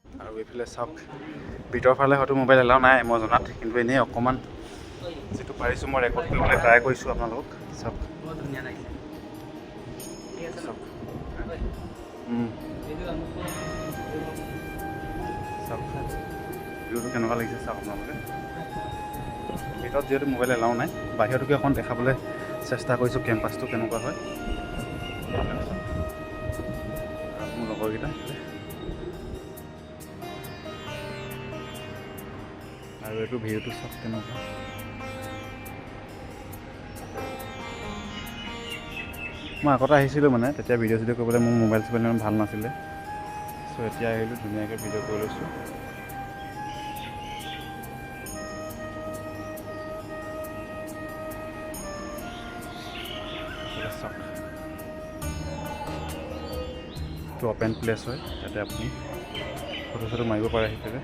আৰু এইফালে চাওক ভিতৰৰ ফালে হয়তো মোবাইল এলাও নাই মই জনাত, কিন্তু এনেই অকণমান যিটো পাৰিছোঁ মই ৰেকৰ্ড কৰিবলৈ ট্ৰাই কৰিছোঁ আপোনালোকক। চাওক চাওক চাওক ভিউটো কেনেকুৱা লাগিছে চাওক আপোনালোকে। ভিতৰত যিহেতু মোবাইল এলাও নাই, বাহিৰতোকে অকণ দেখাবলৈ চেষ্টা কৰিছোঁ কেম্পাছটো কেনেকুৱা হয়। মোৰ লগৰকেইটা আৰু এইটো ভিউটো চাওক কেনেকুৱা। মই আগতে আহিছিলোঁ মানে তেতিয়া ভিডিঅ' চিডিঅ' কৰিবলৈ মোৰ মোবাইল চোবাইল ইমান ভাল নাছিলে। চ' এতিয়া আহিলোঁ ধুনীয়াকৈ ভিডিঅ' কৰি লৈছোঁ। চাওক এইটো অ'পেন প্লেচ হয়, তাতে আপুনি ফটো চটো মাৰিব পাৰে সেইফালে।